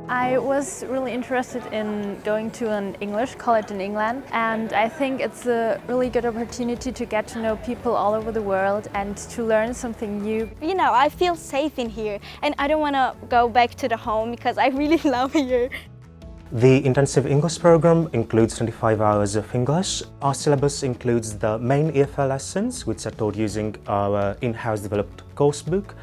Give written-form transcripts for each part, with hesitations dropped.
I was really interested in going to an English college in England, and I think it's a really good opportunity to get to know people all over the world and to learn something new. You know, I feel safe in here and I don't want to go back to the home because I really love here. The intensive English program includes 25 hours of English. Our syllabus includes the main EFL lessons, which are taught using our in-house developed course book.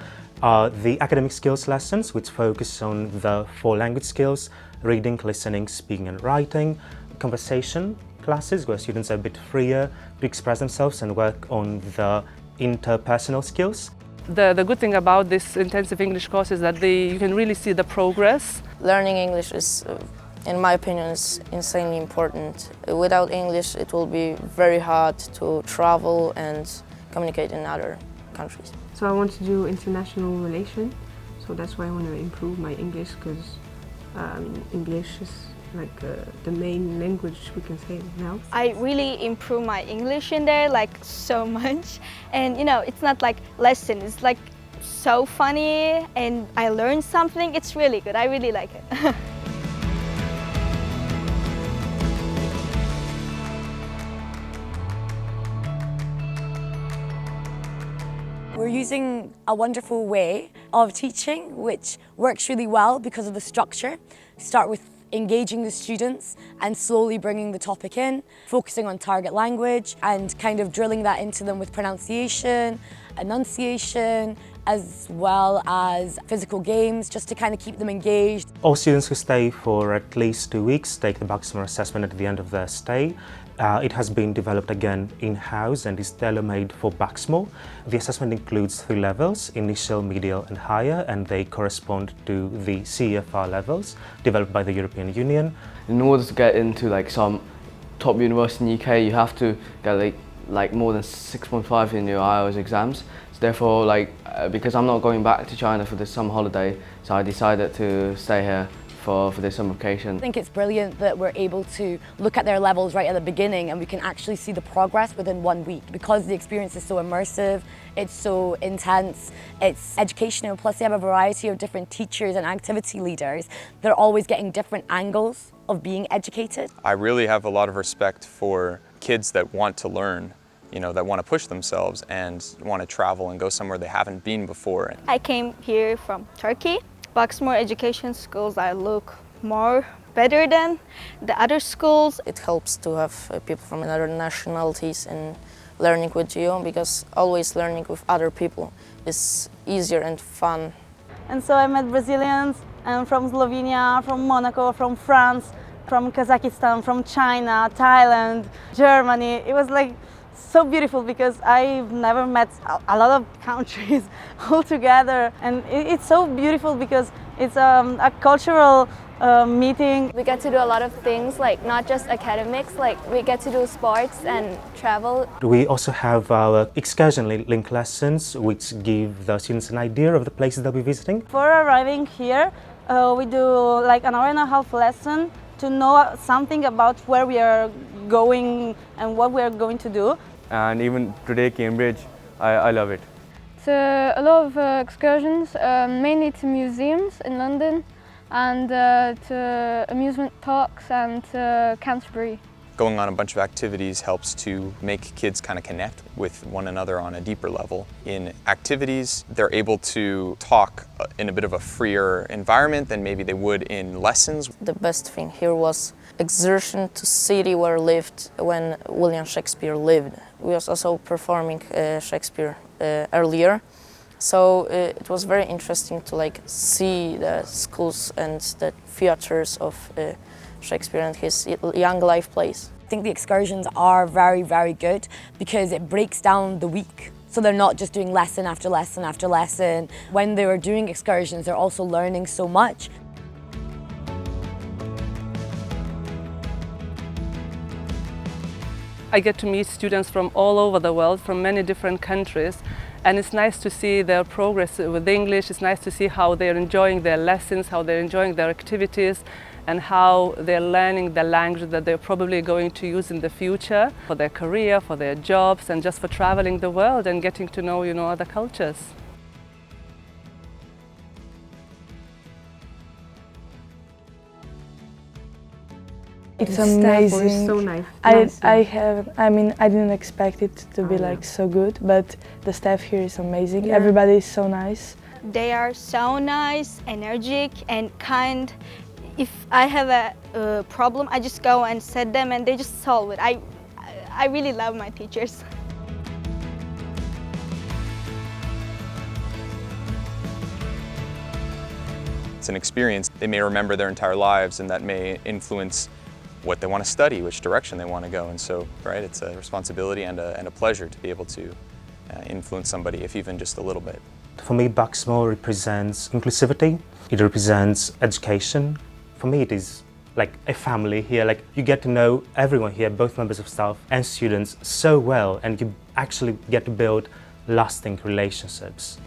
The academic skills lessons, which focus on the 4 language skills: reading, listening, speaking and writing. Conversation classes, where students are a bit freer to express themselves and work on the interpersonal skills. The good thing about this intensive English course is that you can really see the progress. Learning English is, in my opinion, is insanely important. Without English, it will be very hard to travel and communicate in other countries. So I want to do international relations, so that's why I want to improve my English, because English is like the main language we can say now. I really improve my English in there, like so much. And you know, it's not like lesson, it's like so funny and I learned something. It's really good, I really like it. We're using a wonderful way of teaching which works really well because of the structure. Start with engaging the students and slowly bringing the topic in, focusing on target language and kind of drilling that into them with pronunciation, enunciation, as well as physical games, just to kind of keep them engaged. All students who stay for at least 2 weeks take the Bucksmore assessment at the end of their stay. It has been developed again in-house and is tailor-made for Bucksmore. The assessment includes 3 levels: initial, medial and higher, and they correspond to the CEFR levels developed by the European Union. In order to get into like some top university in the UK, you have to get like more than 6.5 in your IELTS exams. So therefore, because I'm not going back to China for this summer holiday, so I decided to stay here for this summer vacation. I think it's brilliant that we're able to look at their levels right at the beginning and we can actually see the progress within 1 week. Because the experience is so immersive, it's so intense, it's educational, plus they have a variety of different teachers and activity leaders. They're always getting different angles of being educated. I really have a lot of respect for kids that want to learn, you know, that want to push themselves and want to travel and go somewhere they haven't been before. I came here from Turkey. Bucksmore education schools look more better than the other schools. It helps to have people from other nationalities and learning with you, because always learning with other people is easier and fun. And so I met Brazilians and from Slovenia, from Monaco, from France, from Kazakhstan, from China, Thailand, Germany. It was like so beautiful because I've never met a lot of countries all together, and it's so beautiful because it's a cultural meeting. We get to do a lot of things, like not just academics, like we get to do sports and travel. We also have our excursion link lessons, which give the students an idea of the places they'll be visiting. Before arriving here, we do like an hour and a half lesson to know something about where we are going and what we are going to do. And even today, Cambridge, I love it. So a lot of excursions, mainly to museums in London and to amusement parks and to Canterbury. Going on a bunch of activities helps to make kids kind of connect with one another on a deeper level. In activities, they're able to talk in a bit of a freer environment than maybe they would in lessons. The best thing here was excursion to city where lived when William Shakespeare lived. We was also performing Shakespeare earlier, so it was very interesting to see the schools and the theaters of Shakespeare and his young life plays. I think the excursions are very, very good because it breaks down the week. So they're not just doing lesson after lesson after lesson. When they were doing excursions, they're also learning so much. I get to meet students from all over the world, from many different countries, and it's nice to see their progress with English. It's nice to see how they're enjoying their lessons, how they're enjoying their activities, and how they're learning the language that they're probably going to use in the future for their career, for their jobs, and just for traveling the world and getting to know, other cultures. It's The staff was amazing. so nice. I didn't expect it to be like so good, but the staff here is amazing. Yeah. Everybody is so nice. They are so nice, energetic and kind. If I have a problem, I just go and set them and they just solve it. I really love my teachers. It's an experience they may remember their entire lives, and that may influence what they want to study, which direction they want to go. And so, right, it's a responsibility and a pleasure to be able to influence somebody, if even just a little bit. For me, Bucksmore represents inclusivity. It represents education. For me, it is like a family here. Like, you get to know everyone here, both members of staff and students, so well, and you actually get to build lasting relationships.